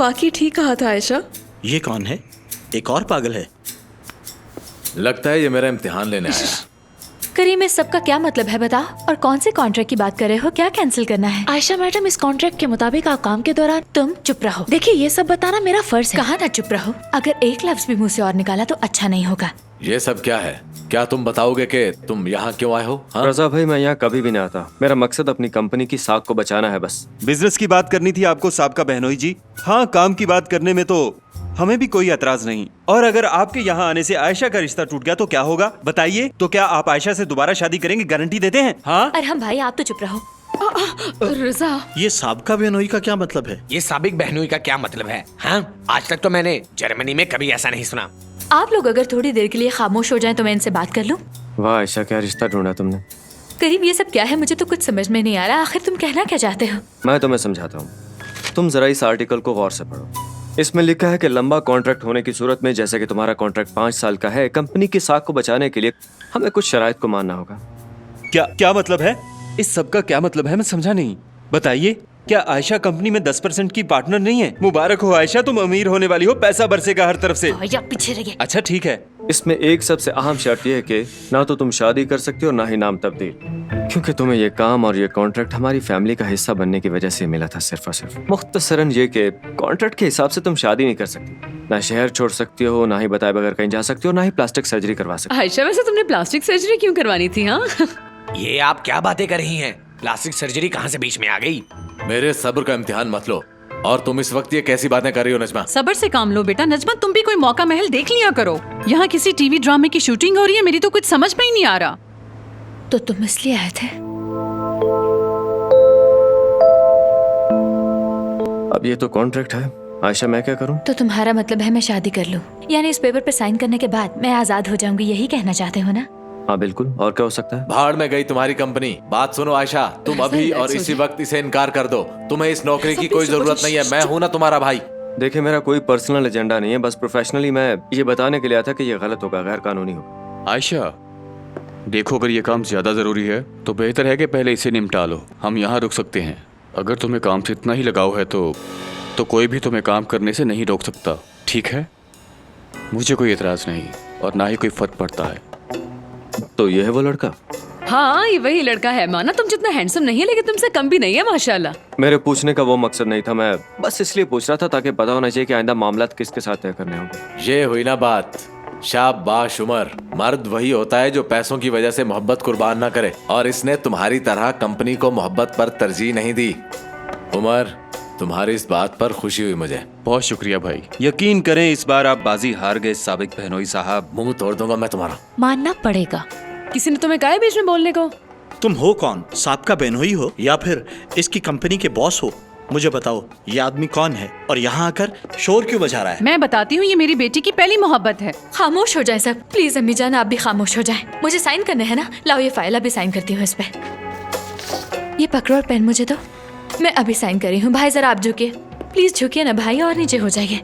वाकई ठीक कहा था आयशा। ये कौन है? एक और पागल है। लगता है ये मेरा इम्तिहान लेने आया। करीम, इस सब का क्या मतलब है बता? और कौन से कॉन्ट्रैक्ट की बात कर रहे हो? क्या कैंसिल करना है? आयशा मैडम, इस कॉन्ट्रैक्ट के मुताबिक आप काम के दौरान तुम चुप रहो। देखिए, ये सब बताना मेरा फर्ज है। कहा ना चुप रहो। अगर एक लफ्ज भी मुंह से और निकाला तो अच्छा नहीं होगा। ये सब क्या है? क्या तुम बताओगे कि तुम यहाँ क्यों आए हो? हाँ? रजा भाई, मैं यहाँ कभी भी नहीं आता। मेरा मकसद अपनी कंपनी की साख को बचाना है बस। बिजनेस की बात करनी थी आपको साबका बहनोई जी। हाँ, काम की बात करने में तो हमें भी कोई एतराज नहीं। और अगर आपके यहाँ आने से आयशा का रिश्ता टूट गया तो क्या होगा बताइए? तो क्या आप आयशा से दोबारा शादी करेंगे? गारंटी देते हैं? हाँ। अरे हम भाई, आप तो चुप रहो। रजा, ये साबका बहनोई का क्या मतलब है? ये साबिक बहनोई का क्या मतलब है? हाँ, आज तक तो मैंने जर्मनी में कभी ऐसा नहीं सुना। आप लोग अगर थोड़ी देर के लिए खामोश हो जाएं तो मैं इनसे बात कर लूं। वाह आयशा, क्या रिश्ता ढूंढा तुमने। करीम, ये सब क्या है? मुझे तो कुछ समझ में नहीं आ रहा। आखिर तुम कहना क्या चाहते हो? मैं तुम्हें समझाता हूँ। तुम जरा इस आर्टिकल को गौर से पढ़ो। इसमें लिखा है कि लंबा कॉन्ट्रैक्ट होने की सूरत में, जैसे कि तुम्हारा कॉन्ट्रैक्ट 5 साल का है, कंपनी की साख को बचाने के लिए हमें कुछ शराइत को मानना होगा। क्या मतलब है? इस सब का क्या मतलब है? मैं समझा नहीं, बताइए। क्या आयशा कंपनी में 10% की पार्टनर नहीं है? मुबारक हो आयशा, तुम अमीर होने वाली हो। पैसा बरसेगा हर तरफ से। या पीछे रहिए। अच्छा ठीक है। इसमें एक सबसे अहम शर्त यह है कि ना तो तुम शादी कर सकती हो, ना ही नाम तब्दील। क्योंकि तुम्हें ये काम और ये कॉन्ट्रैक्ट हमारी फैमिली का हिस्सा बनने की वजह से मिला था, सिर्फ और सिर्फ। मुख्तसरन ये कि कॉन्ट्रैक्ट के हिसाब से तुम शादी नहीं कर सकती, ना शहर छोड़ सकती हो, ना ही बताए बगैर कहीं जा सकती हो, ना ही प्लास्टिक सर्जरी करवा सकती हो। आयशा वैसे तुमने प्लास्टिक सर्जरी क्यों करवानी थी? हाँ, ये आप क्या बातें कर रही हैं? प्लास्टिक सर्जरी कहाँ से बीच में आ गई? मेरे सब्र का इम्तिहान मत लो। और तुम इस वक्त ये कैसी बातें कर रही हो नजमा? सब्र से काम लो बेटा। नजमा, तुम भी कोई मौका महल देख लिया करो। यहाँ किसी टीवी ड्रामे की शूटिंग हो रही है। मेरी तो कुछ समझ में ही नहीं आ रहा। तो तुम इसलिए आए थे? अब ये तो कॉन्ट्रैक्ट है आयशा, मैं क्या करूं? तो तुम्हारा मतलब है मैं शादी कर लूं? यानी इस पेपर पे साइन करने के बाद मैं आजाद हो जाऊंगी, यही कहना चाहते हो ना? हाँ बिल्कुल, और क्या हो सकता है। भाड़ में गई तुम्हारी कंपनी। बात सुनो आयशा, तुम अभी और इसी वक्त इसे इनकार कर दो। तुम्हें इस नौकरी की कोई जरूरत नहीं है। मैं हूं ना तुम्हारा भाई। देखिए, मेरा कोई पर्सनल एजेंडा नहीं है, बस प्रोफेशनली मैं ये बताने के लिए आया था कि ये गलत होगा, गैर कानूनी होगा। आयशा देखो, अगर ये काम ज्यादा जरूरी है तो बेहतर है कि पहले इसे निपटा लो। हम यहाँ रुक सकते हैं। अगर तुम्हें काम से इतना ही लगाव है तो कोई भी तुम्हें काम करने से नहीं रोक सकता, ठीक है? मुझे कोई एतराज नहीं और ना ही कोई फर्क पड़ता है। तो ये है वो लड़का? हाँ, ये वही लड़का है। माना तुम जितना हैंडसम नहीं है, लेकिन तुमसे कम भी नहीं है माशाल्लाह। मेरे पूछने का वो मकसद नहीं था, मैं बस इसलिए पूछ रहा था ताकि पता होना चाहिए कि आइंदा मामलात किसके साथ तय करने होंगे। ये हुई ना बात। शाबाश उमर, मर्द वही होता है जो पैसों की वजह से मोहब्बत कुर्बान ना करे, और इसने तुम्हारी तरह कंपनी को मोहब्बत पर तरजीह नहीं दी। उमर, तुम्हारी इस बात पर खुशी हुई मुझे। बहुत शुक्रिया भाई। यकीन करें, इस बार आप बाजी हार गए साबिक बहनोई साहब। मुंह तोड़ दूंगा मैं तुम्हारा। मानना पड़ेगा। किसी ने तुम्हें कहा है बीच में बोलने को? तुम हो कौन? साबका बहनोई हो या फिर इसकी कंपनी के बॉस हो? मुझे बताओ, ये आदमी कौन है और यहाँ आकर शोर क्यों बजा रहा है? मैं बताती हूँ, ये मेरी बेटी की पहली मोहब्बत है। खामोश हो जाए सब प्लीज। अम्मी जान, आप भी खामोश हो जाए। मुझे साइन करने हैं ना। लाओ ये फाइल, अभी साइन करती हूँ इस पे। ये पकड़ो और पेन मुझे दो। मैं अभी साइन कर रही हूँ। भाई जरा आप झुकिए, प्लीज झुकिए ना भाई, और नीचे हो जाइए।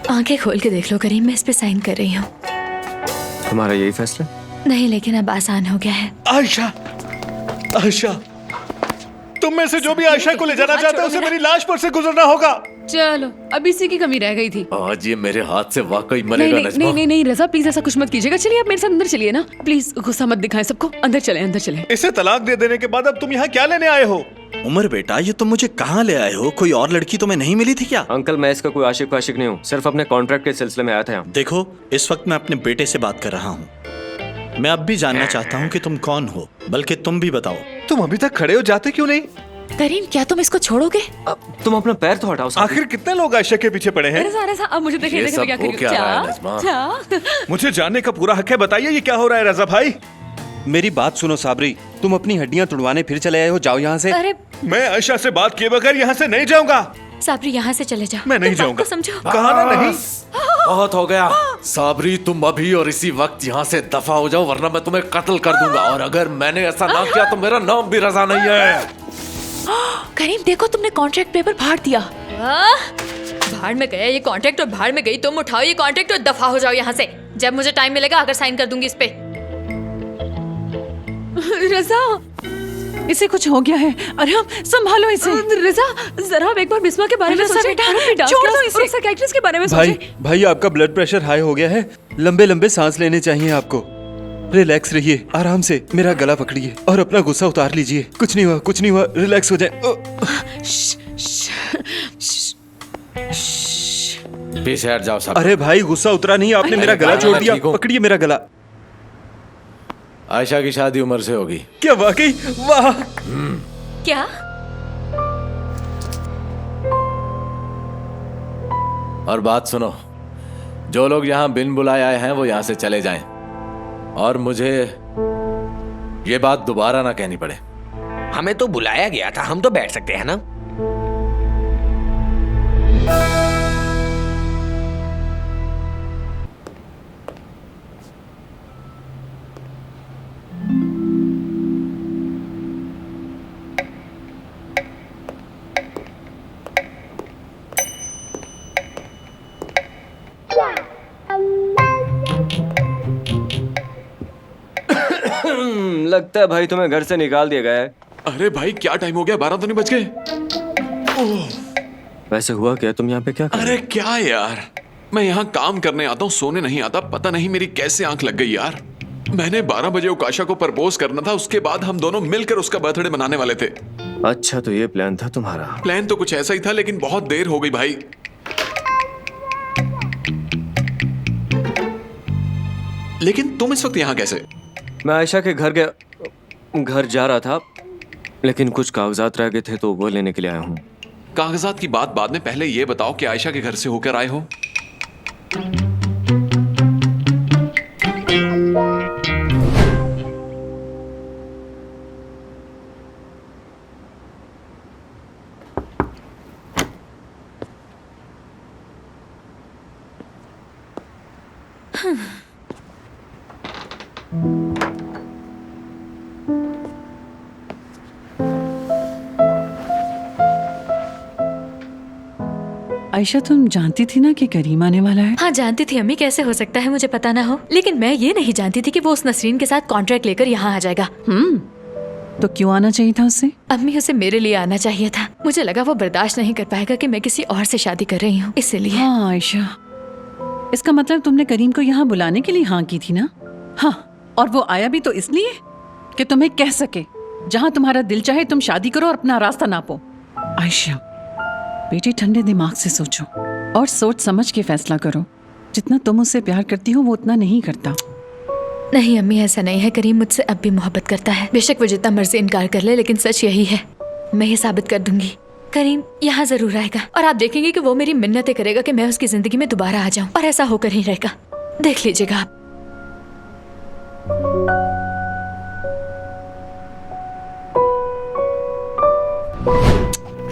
आंखें खोल के देख लो करीम, मैं इस पे साइन कर रही हूँ। तुम्हारा यही फैसला? नहीं, लेकिन अब आसान हो गया है। आयशा, आयशा, तुम में से जो भी आयशा को ले जाना चाहता है उसे मेरी लाश पर से गुजरना होगा। चलो, अब इसी की कमी रह गई थी। आज ये मेरे हाथ से वाकई नहीं मरेगा नहीं नजमा। नहीं नहीं नहीं रजा, प्लीज ऐसा कुछ मत कीजिएगा। चलिए आप मेरे साथ अंदर चलिए ना प्लीज। गुस्सा मत दिखाएं सबको। अंदर चले, अंदर चले। इसे तलाक दे देने के बाद अब तुम यहाँ क्या लेने आए हो? उमर बेटा, ये तुम मुझे कहाँ ले आए हो? कोई और लड़की तुम्हें नहीं मिली थी क्या? अंकल, मैं इसका कोई आशिक वाशिक नहीं हूँ, सिर्फ अपने कॉन्ट्रैक्ट के सिलसिले में आया था यहाँ। देखो, इस वक्त मैं अपने बेटे से बात कर रहा हूँ। मैं अब भी जानना चाहता हूँ कि तुम कौन हो, बल्कि तुम भी बताओ। तुम अभी तक खड़े हो जाते क्यों नहीं? करीम, क्या तुम इसको छोड़ोगे? तुम अपना पैर तो हटाओ। आखिर कितने लोग आयशा के पीछे पड़े हैं? रजा, अब मुझे देखिए, ये देखिए सब क्या हो करी। क्या रहा है नजमा? क्या? मुझे जानने का पूरा हक है। बताइए ये क्या हो रहा है रजा भाई? मेरी बात सुनो साबरी, तुम अपनी हड्डियां तुड़वाने फिर चले आए हो। जाओ यहाँ से। अरे मैं आयशा से बात किए बगैर यहाँ से नहीं जाऊंगा। साबरी, यहाँ से चले जाओ। मैं नहीं तुम बात जाऊंगा। को समझो। कहा ना नहीं। बहुत हो गया साबरी, तुम अभी और इसी वक्त यहाँ से दफा हो जाओ, वरना मैं तुम्हें कत्ल कर दूंगा। और अगर मैंने ऐसा ना किया तो मेरा नाम भी रजा नहीं है। करीम, देखो तुमने कॉन्ट्रैक्ट पेपर फाड़ दिया। भाड़ में गया ये कॉन्ट्रैक्ट और भाड़ में गई तुम। उठाओ ये कॉन्ट्रैक्ट और दफा हो जाओ यहाँ से। जब मुझे टाइम मिलेगा आकर साइन कर दूंगी इस पे। रजा, इसे कुछ हो गया है। अरे हम संभालो इसे। रिजा, जरा आप एक बार बिस्मा के बारे में रिजा सोचें। बेटा, और अपनी डांस छोड़ दो क्लास इसे। और साइकियाट्रिस्ट के बारे में भाई सोचें। भाई आपका ब्लड प्रेशर हाई हो गया है, लंबे लंबे सांस लेने चाहिए आपको। रिलैक्स रहिए, आराम से मेरा गला पकड़िए और अपना गुस्सा उतार लीजिए। कुछ नहीं हुआ, कुछ नहीं हुआ, रिलैक्स हो जाए। पीछे हट जाओ सब। अरे भाई गुस्सा उतरा नहीं, आपने मेरा गला छोड़ दिया। ठीक हूँ। पकड़िए मेरा गला। आयशा की शादी उमर से होगी। क्या वाकई? वाह। क्या? और बात सुनो, जो लोग यहाँ बिन बुलाए आए हैं वो यहाँ से चले जाएं। और मुझे ये बात दोबारा ना कहनी पड़े। हमें तो बुलाया गया था, हम तो बैठ सकते हैं ना। लगता है भाई तुम्हें घर से निकाल दिया गया है। अरे भाई क्या टाइम हो गया, 12 तो नहीं बज गए। वैसे हुआ क्या? तुम यहाँ पे क्या कर रहे अरे क्या यार, मैं यहाँ काम करने आता हूँ, सोने नहीं आता। पता नहीं मेरी कैसे आंख लग गई यार। मैंने 12 बजे उकाशा को प्रपोज करना था, उसके बाद हम दोनों मिलकर उसका बर्थडे मनाने वाले थे। हो? अच्छा तो ये प्लान था तुम्हारा। प्लान तो कुछ ऐसा ही था, लेकिन बहुत देर हो गई भाई। लेकिन तुम इस वक्त यहाँ कैसे? मैं आयशा के घर जा रहा था, लेकिन कुछ कागजात रह गए थे तो वो लेने के लिए आया हूँ। कागजात की बात बाद में, पहले ये बताओ कि आयशा के घर से होकर आए हो? आयशा, तुम जानती थी ना कि करीम आने वाला है? हाँ जानती थी अम्मी, कैसे हो सकता है मुझे पता ना हो। लेकिन मैं ये नहीं जानती थी कि वो उस नसरीन के साथ कॉन्ट्रैक्ट लेकर यहाँ आ जाएगा। तो क्यों आना चाहिए था उससे? अम्मी, उसे मेरे लिए आना चाहिए था। मुझे लगा वो बर्दाश्त नहीं कर पाएगा कि मैं किसी और से शादी कर रही हूँ, इसलिए। हाँ आयशा, इसका मतलब तुमने करीम को यहाँ बुलाने के लिए हाँ की थी ना? हाँ, और वो आया भी तो इसलिए कि तुम्हें कह सके जहाँ तुम्हारा दिल चाहे तुम शादी करो और अपना रास्ता नापो। आयशा बेटी, ठंडे दिमाग से सोचो और सोच समझ के फैसला करो। जितना तुम उससे प्यार करती हो वो उतना नहीं करता। नहीं अम्मी, ऐसा नहीं है। करीम मुझसे अब भी मोहब्बत करता है। बेशक वो जितना मर्जी इनकार कर ले, लेकिन सच यही है। मैं ये साबित कर दूंगी। करीम यहाँ जरूर आएगा और आप देखेंगे कि वो मेरी मिन्नतें करेगा कि मैं उसकी जिंदगी में दोबारा आ जाऊं, और ऐसा होकर ही रहेगा। देख लीजिएगा आप।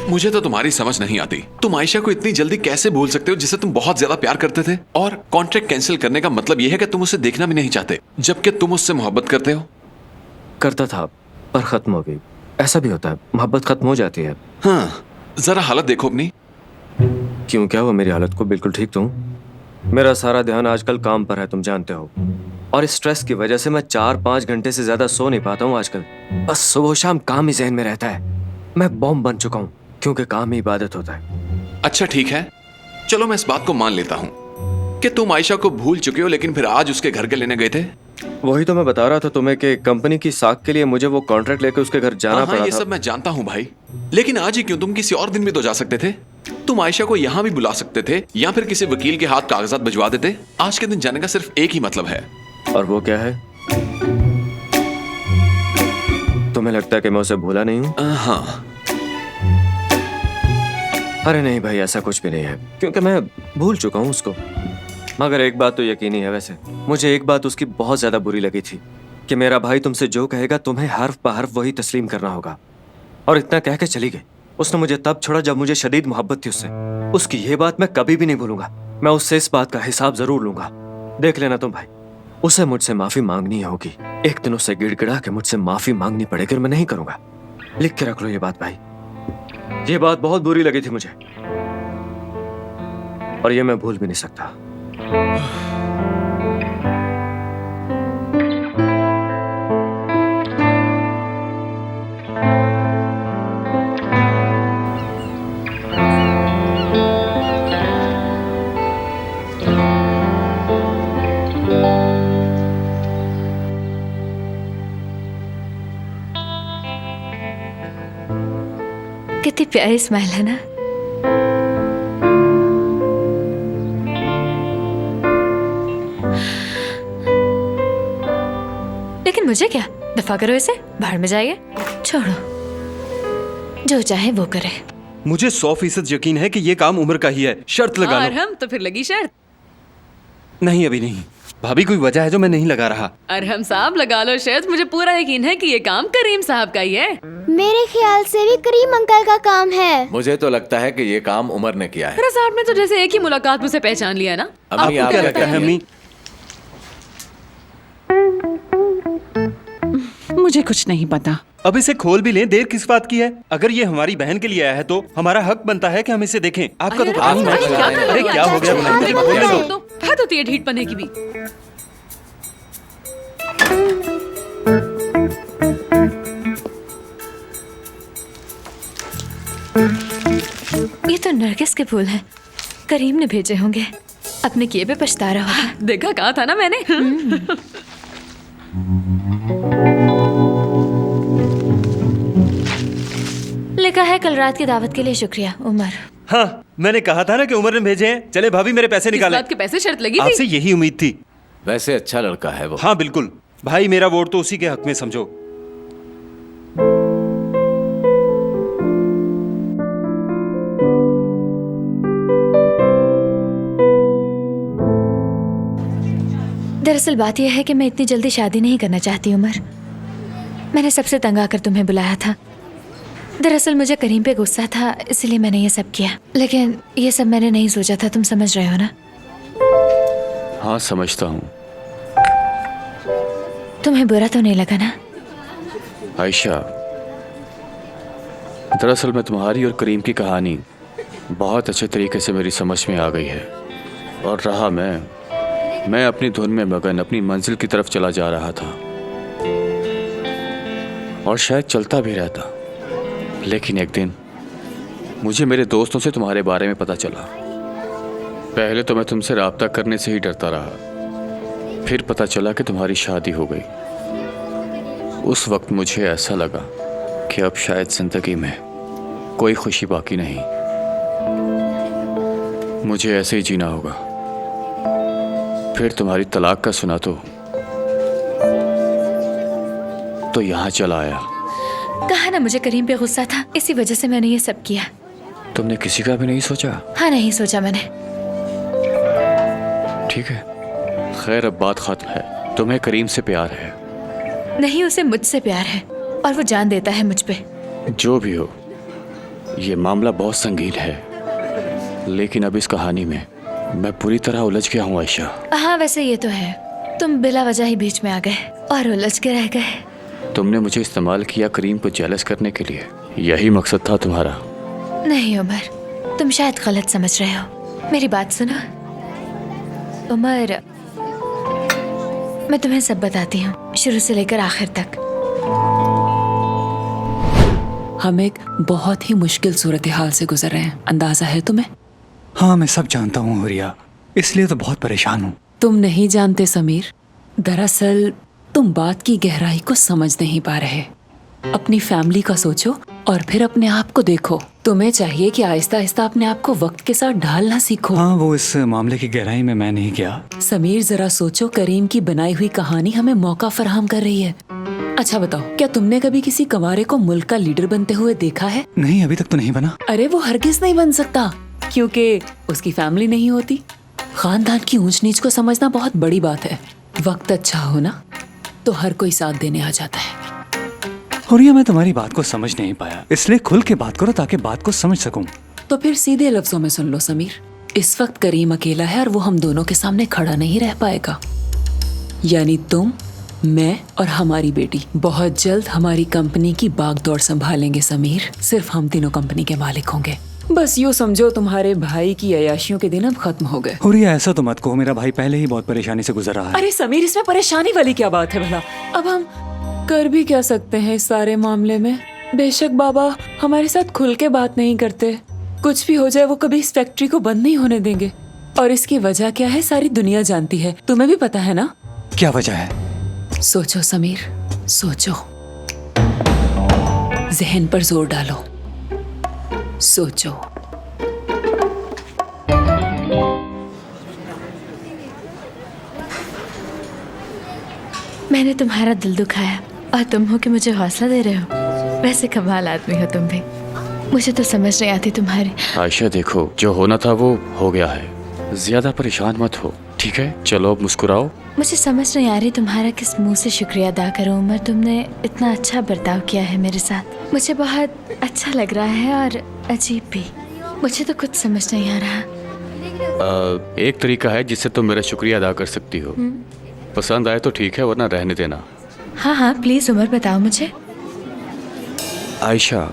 मुझे तो तुम्हारी समझ नहीं आती। तुम आयशा को इतनी जल्दी कैसे भूल सकते हो जिसे तुम बहुत ज्यादा प्यार करते थे? और कॉन्ट्रैक्ट कैंसिल करने का मतलब यह है कि तुम उसे देखना भी नहीं चाहते, जबकि तुम उससे मोहब्बत करते हो। करता था पर खत्म हो गई। ऐसा भी होता है, मोहब्बत खत्म हो जाती है। हाँ, जरा हालत देखो अपनी। क्यों, क्या हुआ मेरी हालत को? बिल्कुल ठीक तो हूँ। मेरा सारा ध्यान आजकल काम पर है, तुम जानते हो। और इस स्ट्रेस की वजह से मैं 4-5 घंटे से ज्यादा सो नहीं पाता हूँ आजकल। बस सुबह शाम काम ही जहन में रहता है। मैं बॉम्ब बन चुका हूँ, क्योंकि काम ही इबादत होता है। अच्छा ठीक है, चलो मैं इस बात को मान लेता हूँ कि तुम आयशा को भूल चुके हो, लेकिन फिर आज उसके घर के लेने गए थे। वही तो मैं बता रहा था तुम्हें कि कंपनी की साख के लिए मुझे वो कॉन्ट्रैक्ट लेकर उसके घर जाना पड़ा ये था। सब मैं जानता हूँ भाई, लेकिन आज ही क्यों? तुम किसी और दिन भी तो जा सकते थे। तुम आयशा को यहाँ भी बुला सकते थे, या फिर किसी वकील के हाथ कागजात भिजवा देते। आज के दिन जाने का सिर्फ एक ही मतलब है। और वो क्या है? तुम्हें लगता है कि मैं उसे भूला नहीं हूँ? हाँ। अरे नहीं भाई, ऐसा कुछ भी नहीं है, क्योंकि मैं भूल चुका हूँ उसको। मगर एक बात तो यकीनी है, वैसे मुझे एक बात उसकी बहुत ज्यादा बुरी लगी थी कि मेरा भाई तुमसे जो कहेगा तुम्हें हर्फ ब हर्फ वही तस्लीम करना होगा। और इतना कह के चली गई। उसने मुझे तब छोड़ा जब मुझे शदीद मोहब्बत थी उससे। उसकी ये बात मैं कभी भी नहीं भूलूंगा। मैं उससे इस बात का हिसाब जरूर लूंगा। देख लेना तुम भाई, उसे मुझसे माफी मांगनी होगी। एक दिन उसे गिड़गिड़ा के मुझसे माफी मांगनी पड़ेगी, और मैं नहीं करूंगा। लिख के रख लो ये बात भाई। ये बात बहुत बुरी लगी थी मुझे, और ये मैं भूल भी नहीं सकता। कितनी प्यारी स्माइल है ना। लेकिन मुझे क्या, दफा करो इसे, बाहर में जाइए। छोड़ो, जो चाहे वो करे। मुझे 100% यकीन है कि ये काम उम्र का ही है। शर्त लगा लो। हम तो फिर लगी शर्त। नहीं, अभी नहीं। भाभी, कोई वजह है जो मैं नहीं लगा रहा? अरहम साहब लगा लो शर्त। मुझे पूरा यकीन है कि ये काम करीम साहब का ही है। मेरे ख्याल से भी करीम अंकल का काम है। मुझे तो लगता है कि ये काम उमर ने किया है। साहब ने तो जैसे एक ही मुलाकात में से पहचान लिया ना। अम्मी, आपको क्या लगता है अम्मी? मुझे कुछ नहीं पता। अब इसे खोल भी लें, देर किस बात की है? अगर ये हमारी बहन के लिए आया है तो हमारा हक बनता है कि हम इसे देखें। आपका तो काम ही अरे, नहीं है। अरे क्या हो गया? अरे, खोलने दो। तो हद होती है ढीठ पने की भी। ये तो नरगिस के फूल हैं। करीम ने भेजे होंगे। अपने किए पे पछता रहा होगा। देखा, कहा था ना मैंने। लिखा है कल रात की दावत के लिए शुक्रिया उमर। हाँ, मैंने कहा था ना कि उमर ने भेजे हैं। चले भाभी, मेरे पैसे इस निकालें। बात के पैसे शर्त लगी आपसे थी। यही उम्मीद थी। वैसे अच्छा लड़का है वो। हाँ बिल्कुल भाई, मेरा वोट तो उसी के हक में समझो। दरअसल बात यह है कि मैं इतनी जल्दी शादी नहीं करना चाहती उमर। मैंने सबसे तंग आकर तुम्हें बुलाया था। दरअसल मुझे करीम पे गुस्सा था, इसलिए मैंने ये सब किया। लेकिन ये सब मैंने नहीं सोचा था, तुम समझ रहे हो ना? हाँ, समझता हूँ। तुम्हें बुरा तो नहीं लगा ना? आयशा, दरअसल मैं तुम्हारी और करीम की कहानी बहुत अच्छे तरीके से मेरी समझ में आ गई है। और रहा मैं अपनी धुन में मगन अपनी मंजिल की तरफ चला जा रहा था और शायद चलता भी रहता। लेकिन एक दिन मुझे मेरे दोस्तों से तुम्हारे बारे में पता चला। पहले तो मैं तुमसे राब्ता करने से ही डरता रहा, फिर पता चला कि तुम्हारी शादी हो गई। उस वक्त मुझे ऐसा लगा कि अब शायद जिंदगी में कोई खुशी बाकी नहीं, मुझे ऐसे ही जीना होगा। फिर तुम्हारी तलाक का सुना तो यहाँ चला आया। कहा ना मुझे करीम पे गुस्सा था, इसी वजह से मैंने ये सब किया। तुमने किसी का भी नहीं सोचा? हाँ, नहीं सोचा मैंने। ठीक है, खैर अब बात खत्म है। तुम्हें करीम से प्यार है? नहीं, उसे मुझसे प्यार है और वो जान देता है मुझ पे। जो भी हो, ये मामला बहुत संगीन है, लेकिन अब इस कहानी में मैं पूरी तरह उलझ गया हूँ आयशा। हाँ, वैसे ये तो है, तुम बिला वजह ही बीच में आ गए और उलझ के रह गए। तुमने मुझे इस्तेमाल किया करीम को जेलस करने के लिए, यही मकसद था तुम्हारा? नहीं उमर, तुम शायद गलत समझ रहे हो। मेरी बात सुनो उमर, मैं तुम्हें सब बताती हूँ, शुरू से लेकर आखिर तक। हम एक बहुत ही मुश्किल सूरत हाल से गुजर रहे हैं, अंदाजा है तुम्हें? हाँ, मैं सब जानता हूँ हुरिया, इसलिए तो बहुत परेशान हूँ। तुम नहीं जानते समीर, दरअसल तुम बात की गहराई को समझ नहीं पा रहे। अपनी फैमिली का सोचो और फिर अपने आप को देखो। तुम्हें चाहिए कि आहिस्ता आहिस्ता अपने आप को वक्त के साथ ढालना सीखो। हाँ, वो इस मामले की गहराई में मैं नहीं गया। समीर जरा सोचो, करीम की बनाई हुई कहानी हमें मौका फराहम कर रही है। अच्छा बताओ, क्या तुमने कभी किसी कंवारे को मुल्क का लीडर बनते हुए देखा है? नहीं, अभी तक तो नहीं बना। अरे वो हरगिज नहीं बन सकता, क्योंकि उसकी फैमिली नहीं होती। खानदान की ऊंच नीच को समझना बहुत बड़ी बात है। वक्त अच्छा हो ना तो हर कोई साथ देने आ जाता है। हुरिया, मैं तुम्हारी बात को समझ नहीं पाया, इसलिए खुल के बात करो ताकि बात को समझ सकूं। तो फिर सीधे लफ्जों में सुन लो समीर, इस वक्त करीम अकेला है और वो हम दोनों के सामने खड़ा नहीं रह पाएगा। यानी तुम, मैं और हमारी बेटी बहुत जल्द हमारी कंपनी की बागडोर संभालेंगे समीर। सिर्फ हम तीनों कंपनी के मालिक होंगे। बस यूँ समझो तुम्हारे भाई की अयाशियों के दिन अब खत्म हो गए। हुरिया, ऐसा तो मत कहो, मेरा भाई पहले ही बहुत परेशानी से गुजर रहा है। अरे समीर, इसमें परेशानी वाली क्या बात है भला? अब हम कर भी क्या सकते हैं इस सारे मामले में? बेशक बाबा हमारे साथ खुल के बात नहीं करते, कुछ भी हो जाए वो कभी इस फैक्ट्री को बंद नहीं होने देंगे। और इसकी वजह क्या है सारी दुनिया जानती है, तुम्हें भी पता है ना? क्या वजह है? सोचो समीर, सोचो, जहन पर जोर डालो। सोचो। मैंने तुम्हारा दिल दुखाया और तुम हो कि मुझे हौसला दे रहे हो। वैसे कमाल आदमी हो तुम भी। मुझे तो समझ नहीं आती तुम्हारी। आयशा देखो, जो होना था वो हो गया है, ज्यादा परेशान मत हो, ठीक है? चलो अब मुस्कुराओ। मुझे समझ नहीं आ रही तुम्हारा किस मुंह से शुक्रिया अदा करूं। उमर, तुमने इतना अच्छा बर्ताव किया है मेरे साथ, मुझे बहुत अच्छा लग रहा है और अजीब भी। मुझे तो कुछ समझ नहीं आ रहा। एक तरीका है जिससे तुम मेरा शुक्रिया अदा कर सकती हो। पसंद आए तो ठीक है, वरना रहने देना। हाँ हाँ प्लीज उमर, बताओ मुझे। आयशा,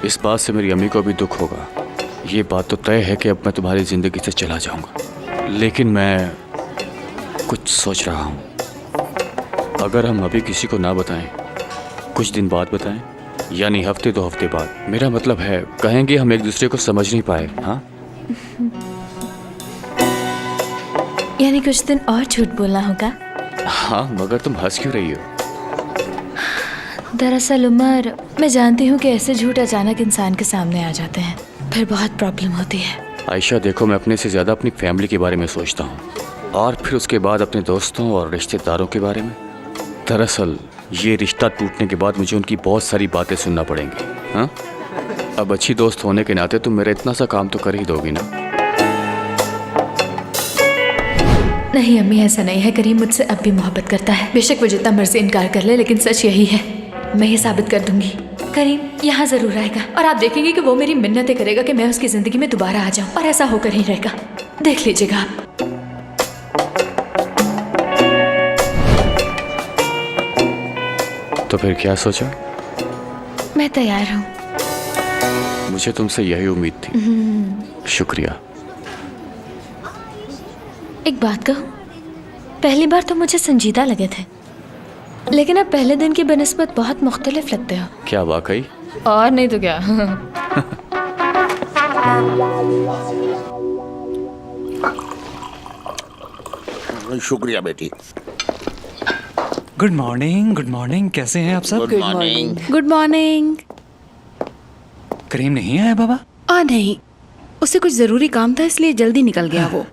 इस बात से मेरी अम्मी को भी दुख होगा। ये बात तो तय है कि अब मैं तुम्हारी जिंदगी से चला जाऊंगा, लेकिन मैं कुछ सोच रहा हूँ। अगर हम अभी किसी को ना बताएं, कुछ दिन बाद बताएं, यानी हफ्ते 2 हफ्ते बाद, मेरा मतलब है कहेंगे हम एक दूसरे को समझ नहीं पाए। हाँ, यानी कुछ दिन और झूठ बोलना होगा? हाँ, मगर तुम हंस क्यों रही हो? दरअसल उमर, मैं जानती हूँ कि ऐसे झूठ अचानक इंसान के सामने आ जाते हैं, फिर बहुत प्रॉब्लम होती है। आयशा देखो, मैं अपने से ज़्यादा अपनी फैमिली के बारे में सोचता हूँ, और फिर उसके बाद अपने दोस्तों और रिश्तेदारों के बारे में। दरअसल ये रिश्ता टूटने के बाद मुझे उनकी बहुत सारी बातें सुनना पड़ेंगी। हाँ, अब अच्छी दोस्त होने के नाते तुम मेरा इतना सा काम तो कर ही दोगी ना? नहीं अम्मी, ऐसा नहीं है। करीम मुझसे अब भी मोहब्बत करता है। बेशक वो जितना मर्जी इनकार कर ले, लेकिन सच यही है। मैं ये साबित कर दूंगी। करीम यहाँ जरूर आएगा और आप देखेंगे कि वो मेरी मिन्नतें करेगा कि मैं उसकी जिंदगी में दोबारा आ जाऊं, और ऐसा होकर ही रहेगा। देख लीजिएगा आप। तो फिर क्या सोचा? मैं तैयार हूँ। मुझे तुमसे यही उम्मीद थी। शुक्रिया। एक बात कहूँ, पहली बार तो मुझे संजीदा लगे थे, लेकिन अब पहले दिन की बनिस्बत बहुत मुख्तलिफ लगते हो। क्या वाकई? और नहीं तो क्या। शुक्रिया बेटी। Good morning, good morning. कैसे हैं आप सब? Good morning. Good morning. Karim नहीं आया बाबा? नहीं, उसे कुछ जरूरी काम था इसलिए जल्दी निकल गया वो।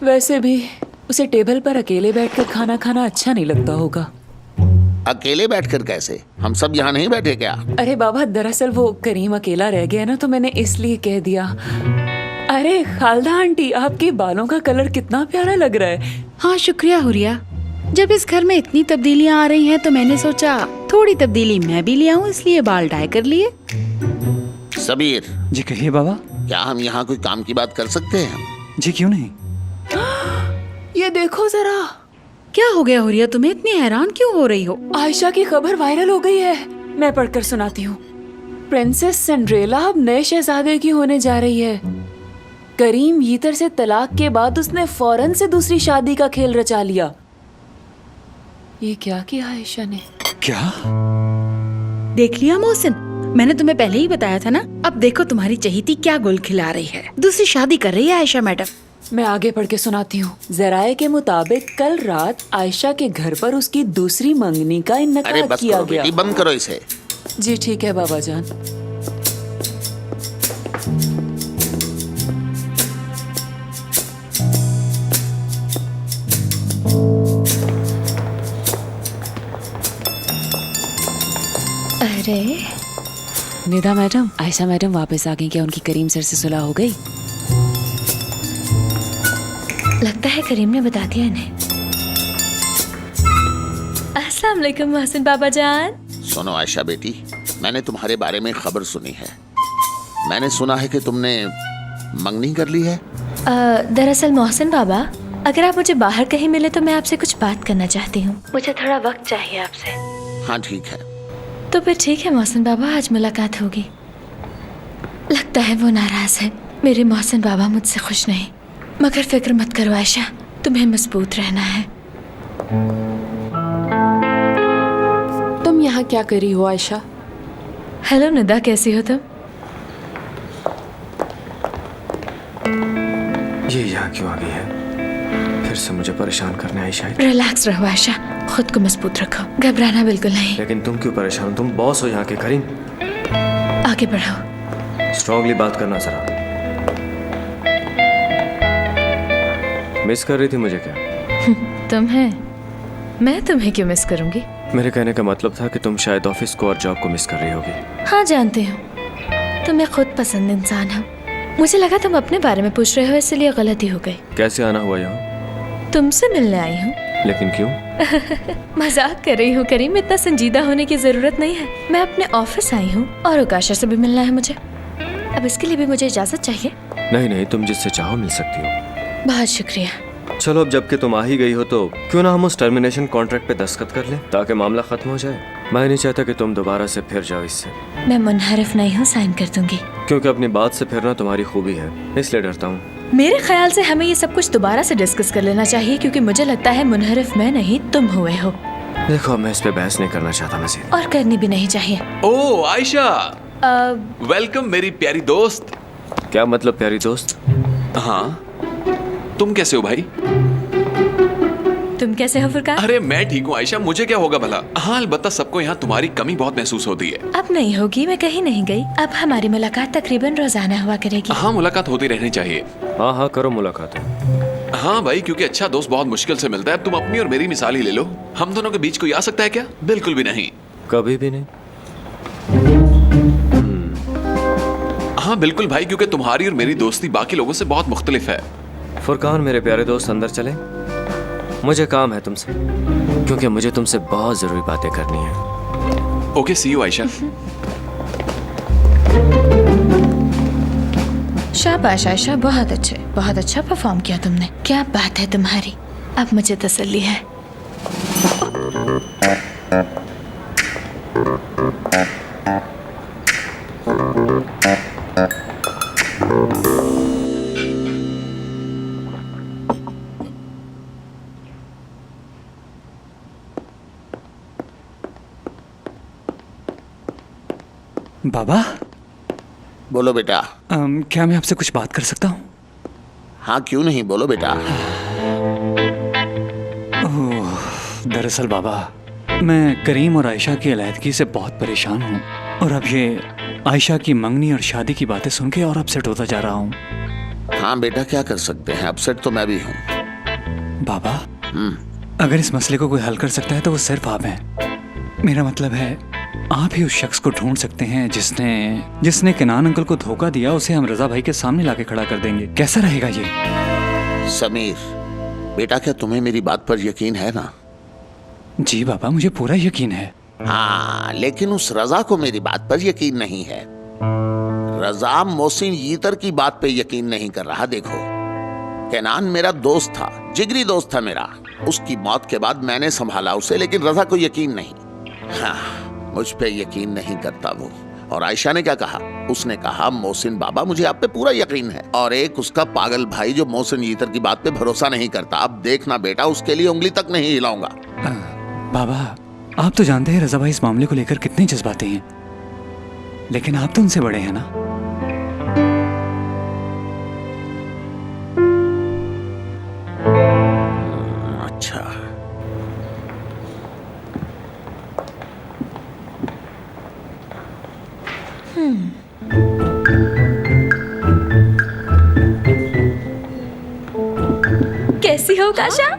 वैसे भी उसे टेबल पर अकेले बैठकर खाना खाना अच्छा नहीं लगता होगा। अकेले बैठकर कैसे? हम सब यहाँ नहीं बैठे क्या? अरे बाबा, दरअसल वो करीम अकेला रह गया ना, तो मैंने इसलिए कह दिया। अरे खालदा आंटी, आपके बालों का कलर कितना प्यारा लग रहा है। हाँ शुक्रिया हुरिया। जब इस घर में इतनी तब्दीलियां आ रही हैं तो मैंने सोचा थोड़ी तब्दीली मैं भी ले आऊं, इसलिए बाल डाई कर लिए। सबीर जी कहिए बाबा। क्या हम यहाँ कोई काम की बात कर सकते हैं? जी क्यों नहीं। ये देखो जरा। क्या हो गया हुरिया, तुम्हें इतनी हैरान क्यों हो रही हो? आयशा की खबर वायरल हो गई है। मैं पढ़कर सुनाती हूँ। प्रिंसेस सिंड्रेला अब नए शहजादे की होने जा रही है। करीम यीतर से तलाक के बाद उसने फौरन से दूसरी शादी का खेल रचा लिया। ये क्या किया आयशा ने? क्या? देख लिया मोहसिन, मैंने तुम्हें पहले ही बताया था ना। अब देखो तुम्हारी चहीती क्या गुल खिला रही है। दूसरी शादी कर रही है आयशा मैडम। मैं आगे पढ़ के सुनाती हूँ। जराये के मुताबिक कल रात आयशा के घर पर उसकी दूसरी मंगनी का इन्नेकाद किया गया। बंद करो इसे। जी ठीक है बाबा जान। अरे निदा मैडम, आयशा मैडम वापस आ गई। क्या उनकी करीम सर से सुलह हो गई? लगता है करीम ने बता दिया इन्हें। अस्सलाम वालेकुम मोहसिन बाबा जान। सुनो आयशा बेटी, मैंने तुम्हारे बारे में खबर सुनी है। मैंने सुना है कि तुमने मंगनी कर ली है। दरअसल मोहसिन बाबा, अगर आप मुझे बाहर कहीं मिले तो मैं आपसे कुछ बात करना चाहती हूँ। मुझे थोड़ा वक्त चाहिए आपसे। हाँ ठीक है। तो फिर ठीक है मोहसिन बाबा, आज मुलाकात होगी। लगता है वो नाराज है। मेरे मोहसिन बाबा मुझसे खुश नहीं, मगर फिक्र मत करो आयशा, तुम्हें मजबूत रहना है। तुम यहाँ क्या कर रही हो आयशा? हेलो निदा, कैसी हो तुम? ये यहाँ क्यों आ गई है? फिर से मुझे परेशान करने आई शायद। रिलैक्स रहो आयशा, खुद को मजबूत रखो, घबराना बिल्कुल नहीं। लेकिन तुम क्यों परेशान? तुम बॉस हो यहाँ के करीम। आगे बढ़ो। स्ट्रांगली बात करना जरा। मिस कर रही थी मुझे क्या? तुम्हें? मैं तुम्हें क्यों मिस करूंगी? मेरे कहने का मतलब था कि तुम शायद ऑफिस को और जॉब को मिस कर रही होगी। हाँ जानती हूँ, तुम एक खुद पसंद इंसान हो। मुझे लगा तुम अपने बारे में पूछ रहे हो, इसलिए गलती हो गई। कैसे आना हुआ यहाँ? तुमसे मिलने आई हूँ। लेकिन क्यों? मजाक कर रही हूँ करीम, इतना संजीदा होने की जरूरत नहीं है। मैं अपने ऑफिस आई हूँ और उकाशा से भी मिलना है मुझे। अब इसके लिए भी मुझे इजाजत चाहिए। नहीं नहीं, तुम जिससे चाहो मिल सकती हो। बहुत शुक्रिया। चलो अब जबकि तुम आ ही गई हो तो क्यों ना हम उस टर्मिनेशन कॉन्ट्रैक्ट पे दस्तखत कर लें ताकि मामला खत्म हो जाए। मैं नहीं चाहता कि तुम दोबारा से फिर जाओ इससे। मैं मुनहरिफ नहीं हूँ, साइन कर दूंगी। क्योंकि अपनी बात से फिरना तुम्हारी खूबी है, इसलिए डरता हूँ। मेरे ख्याल से हमें ये सब कुछ दोबारा से डिस्कस कर लेना चाहिए, क्योंकि मुझे लगता है मुनहरिफ मैं नहीं तुम हुए हो। देखो मैं इस पे बहस नहीं करना चाहता मजीद। और करनी भी नहीं चाहिए। ओ आयशा, वेलकम मेरी प्यारी दोस्त। क्या मतलब प्यारी दोस्त? हाँ, तुम कैसे हो भाई? तुम कैसे हो फुरकान? अरे मैं ठीक हूँ आयशा, मुझे क्या होगा भला। हाँ अलबत्ता सबको यहाँ तुम्हारी कमी बहुत महसूस होती है। अब नहीं होगी, मैं कहीं नहीं गई। अब हमारी मुलाकात तकरीबन रोजाना हुआ करेगी। हाँ मुलाकात होती रहनी चाहिए। हाँ हाँ करो मुलाकात। हाँ भाई, क्योंकि अच्छा दोस्त बहुत मुश्किल से मिलता है। अब तुम अपनी और मेरी मिसाल ही ले लो। हम दोनों के बीच कोई आ सकता है क्या? बिल्कुल भी नहीं, कभी भी नहीं। हाँ बिल्कुल भाई, क्योंकि तुम्हारी और मेरी दोस्ती बाकी लोगों से बहुत मुख्तलिफ है। फुरकान मेरे प्यारे दोस्त अंदर चले, मुझे काम है तुमसे, क्योंकि मुझे तुमसे बहुत जरूरी बातें करनी है। Okay, see you Ayesha. शाबाश आयशा, बहुत अच्छा परफॉर्म किया तुमने। क्या बात है तुम्हारी, अब मुझे तसल्ली है। बाबा। बोलो बेटा। क्या मैं आपसे कुछ बात कर सकता हूँ? हाँ क्यों नहीं, बोलो बेटा। दरअसल बाबा, मैं करीम और आयशा की अलहदगी से बहुत परेशान हूँ, और अब ये आयशा की मंगनी और शादी की बातें सुन के और अपसेट होता जा रहा हूँ। हाँ बेटा, क्या कर सकते हैं, अपसेट तो मैं भी हूँ। बाबा, अगर इस मसले को कोई हल कर सकता है तो वो सिर्फ आप हैं। मेरा मतलब है, आप ही उस शख्स को ढूंढ सकते हैं जिसने किनान अंकल को धोखा दिया। उसे हम रजा भाई के सामने लाके खड़ा कर देंगे। कैसा रहेगा ये? समीर बेटा, क्या तुम्हें मेरी बात पर यकीन है ना? जी बाबा, मुझे पूरा यकीन है। हाँ, लेकिन उस रजा को मेरी बात पर यकीन नहीं है। रजा मोहसिन यीतर की बात पे यकीन नहीं कर रहा। देखो, केनान मेरा दोस्त था, जिगरी दोस्त था मेरा। उसकी मौत के बाद मैंने संभाला उसे, लेकिन रजा को यकीन नहीं। हाँ, मुझ पे यकीन नहीं करता वो। और आयशा ने क्या कहा? उसने कहा, मोहसिन बाबा मुझे आप पे पूरा यकीन है। और एक उसका पागल भाई जो मोहसिन यीतर की बात पे भरोसा नहीं करता। अब देखना बेटा, उसके लिए उंगली तक नहीं हिलाऊंगा। बाबा, आप तो जानते हैं रजा भाई इस मामले को लेकर कितने जज्बाती हैं, लेकिन आप तो उनसे बड़े हैं ना। अच्छा, कैसी हो काशा?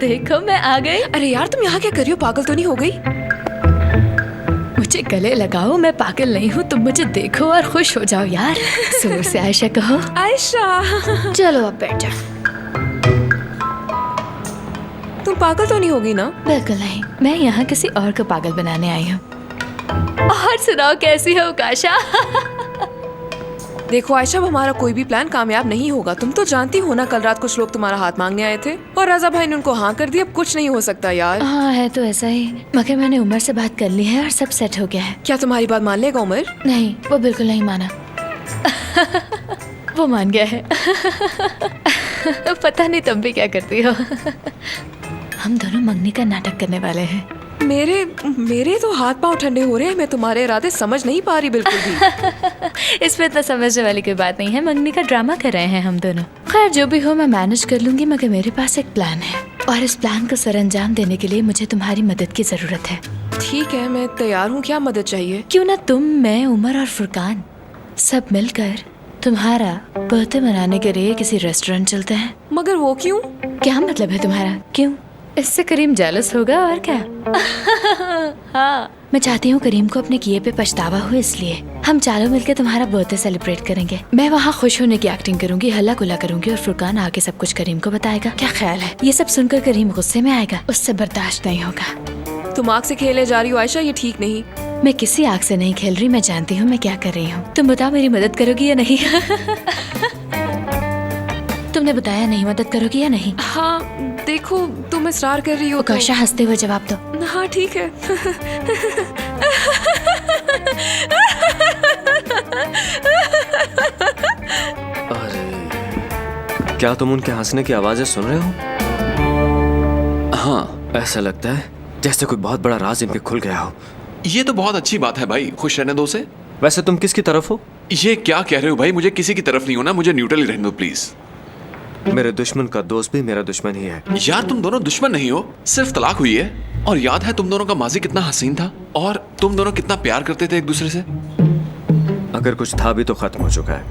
देखो मैं आ गई। अरे यार, तुम यहाँ क्या कर रही हो? पागल तो नहीं हो गई? मुझे गले लगाओ, मैं पागल नहीं हूँ। तुम मुझे देखो और खुश हो जाओ यार। जोर से आयशा कहो। आयशा, चलो अब बैठ जाओ। तुम पागल तो नहीं होगी ना? बिल्कुल नहीं, मैं यहाँ किसी और को पागल बनाने आई हूँ। और सुनाओ, कैसी हो काशा? देखो आयशा, अब हमारा कोई भी प्लान कामयाब नहीं होगा। तुम तो जानती हो ना, कल रात कुछ लोग तुम्हारा हाथ मांगने आए थे और रजा भाई ने उनको हाँ कर दिया। अब कुछ नहीं हो सकता यार। हाँ है तो ऐसा ही, मगर मैंने उमर से बात कर ली है और सब सेट हो गया है। क्या तुम्हारी बात मान लेगा उमर? नहीं, वो बिल्कुल नहीं माना। वो मान गया है। पता नहीं तुम भी क्या करती हो। हम दोनों मंगनी का नाटक करने वाले हैं। मेरे तो हाथ पांव ठंडे हो रहे हैं। मैं तुम्हारे इरादे समझ नहीं पा रही बिल्कुल भी। इसमें इतना समझने वाली कोई बात नहीं है। मंगनी का ड्रामा कर रहे हैं हम दोनों। खैर जो भी हो, मैं मैनेज कर लूंगी, मगर मेरे पास एक प्लान है और इस प्लान को सरअंजाम देने के लिए मुझे तुम्हारी मदद की जरूरत है। ठीक है, मैं तैयार हूँ। क्या मदद चाहिए? क्यों ना तुम, मैं, उमर और फुरकान सब मिलकर तुम्हारा बर्थडे मनाने के लिए किसी रेस्टोरेंट चलते हैं। मगर वो क्यों? क्या मतलब है तुम्हारा? क्यों? इससे करीम जेलस होगा और क्या? हाँ, मैं चाहती हूँ करीम को अपने किए पे पछतावा हो, इसलिए हम चारों मिलकर तुम्हारा बर्थडे सेलिब्रेट करेंगे। मैं वहाँ खुश होने की एक्टिंग करूंगी, हल्ला गुल्ला करूंगी और फुरकान आके सब कुछ करीम को बताएगा। क्या ख्याल है? ये सब सुनकर करीम गुस्से में आएगा, उससे बर्दाश्त नहीं होगा। तुम आग से खेलने जा रही हो आयशा, ये ठीक नहीं। मैं किसी आग से नहीं खेल रही, मैं जानती हूँ मैं क्या कर रही हूँ। तुम बताओ मेरी मदद करोगी या नहीं? तुमने बताया नहीं, मदद करोगी या नहीं? हाँ, देखो तुम इसरार कर रही हो। उकाशा हंसते हुए जवाब दो। हाँ ठीक है। अरे, क्या तुम उनके हंसने की आवाजें सुन रहे हो? हाँ, ऐसा लगता है जैसे कोई बहुत बड़ा राज इन पे खुल गया हो। ये तो बहुत अच्छी बात है भाई, खुश रहने दो उसे। वैसे तुम किसकी तरफ हो? ये क्या कह रहे हो भाई? मुझे किसी की तरफ नहीं होना, मुझे न्यूट्रल ही रहने दो प्लीज। मेरे दुश्मन का दोस्त भी मेरा दुश्मन ही है। यार तुम दोनों दुश्मन नहीं हो, सिर्फ तलाक हुई है। और याद है तुम दोनों का माजी कितना हसीन था और तुम दोनों कितना प्यार करते थे एक दूसरे से। अगर कुछ था भी तो खत्म हो चुका है,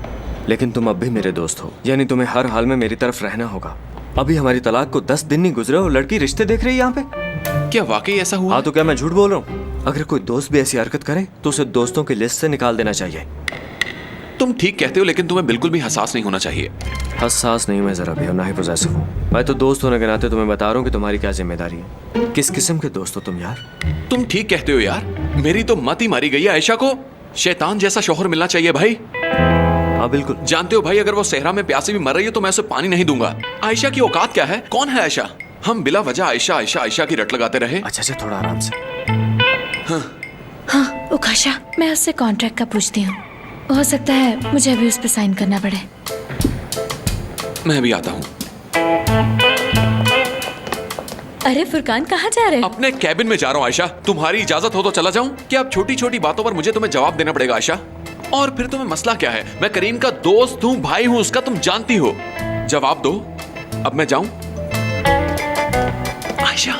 लेकिन तुम अब भी मेरे दोस्त हो, यानी तुम्हें हर हाल में मेरी तरफ रहना होगा। अभी हमारी तलाक को 10 दिन नहीं गुजरे और लड़की रिश्ते देख रही है यहाँ पे। क्या वाकई ऐसा हुआ? हाँ, तो क्या मैं झूठ बोल रहा हूँ? अगर कोई दोस्त भी ऐसी हरकत करे तो उसे दोस्तों की लिस्ट से निकाल देना चाहिए। तुम ठीक कहते हो, लेकिन तुम्हें बिल्कुल भी हसास नहीं होना चाहिए। हसास नहीं मैं जरा भी, और ना ही पोजेसिव हूँ। मैं तो दोस्त होने के नाते तुम्हें बता रहा हूँ कि तुम्हारी क्या जिम्मेदारी है। किस किस्म के दोस्त हो तुम यार? तुम ठीक कहते हो यार, मेरी तो मत ही मारी गई है। आयशा को शैतान जैसा शौहर मिलना चाहिए भाई। हाँ बिल्कुल। जानते हो भाई, अगर वो सहरा में प्यासे भी मर रही है तो मैं उसे पानी नहीं दूंगा। आयशा की औकात क्या है? कौन है आयशा? हम बिला वजह आयशा आयशा आयशा की रट लगाते रहे। अच्छा, थोड़ा आराम से। हाँ उकाशा, मैं उससे कॉन्ट्रैक्ट का पूछती हूँ। हो सकता है मुझे अभी उस पर साइन करना पड़े। मैं भी आता हूँ। अरे फुरकान, कहाँ जा रहे हो? अपने कैबिन में जा रहा हूँ आयशा। तुम्हारी इजाजत हो तो चला जाऊं? क्या अब छोटी छोटी बातों पर मुझे तुम्हें जवाब देना पड़ेगा आयशा? और फिर तुम्हें मसला क्या है? मैं करीम का दोस्त हूँ, भाई हूँ उसका, तुम जानती हो। जवाब दो। अब मैं जाऊं? आयशा,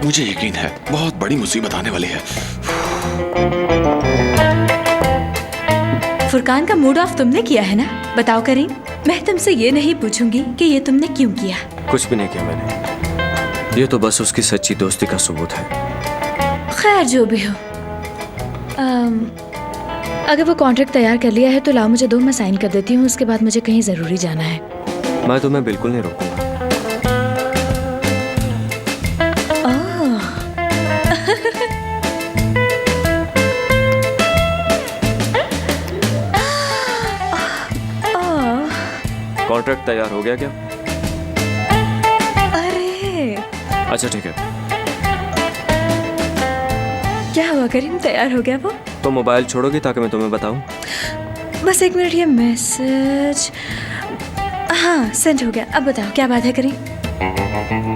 मुझे यकीन है बहुत बड़ी मुसीबत आने वाली है। फुरकान का मूड ऑफ तुमने किया है ना? बताओ करीम, मैं तुमसे ये नहीं पूछूंगी कि ये तुमने क्यों किया। कुछ भी नहीं किया मैंने, ये तो बस उसकी सच्ची दोस्ती का सबूत है। खैर जो भी हो, अगर वो कॉन्ट्रैक्ट तैयार कर लिया है तो लाओ मुझे दो, मैं साइन कर देती हूँ। उसके बाद मुझे कहीं जरूरी जाना है। मैं तुम्हें बिल्कुल नहीं रोकूंगा। कॉन्ट्रैक्ट तैयार हो गया क्या? अरे अच्छा ठीक है। क्या हुआ करीम, तैयार हो गया वो? तो मोबाइल छोड़ोगी ताकि मैं तुम्हें बताऊं? बस एक मिनट, ये मैसेज, हाँ सेंड हो गया। अब बताओ क्या बात है करीम?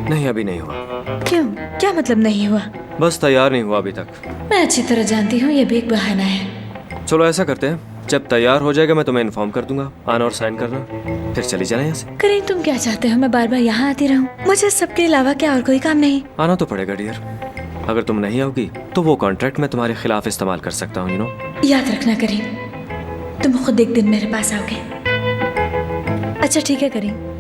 नहीं, अभी नहीं हुआ। क्यों? क्या मतलब नहीं हुआ? बस तैयार नहीं हुआ अभी तक। मैं अच्छी तरह जानती हूँ ये भी एक बहाना है। चलो ऐसा करते हैं, जब तैयार हो जाएगा मैं तुम्हें इन्फॉर्म कर दूंगा। आना और साइन करना, फिर चली जाना यहाँ से। करीम तुम क्या चाहते हो मैं बार बार यहाँ आती रहूँ? मुझे सबके अलावा क्या और कोई काम नहीं? आना तो पड़ेगा डियर। अगर तुम नहीं आओगी तो वो कॉन्ट्रैक्ट मैं तुम्हारे खिलाफ इस्तेमाल कर सकता हूँ, यू नो। याद रखना करीम, तुम खुद एक दिन मेरे पास आओगे। अच्छा ठीक है करीम।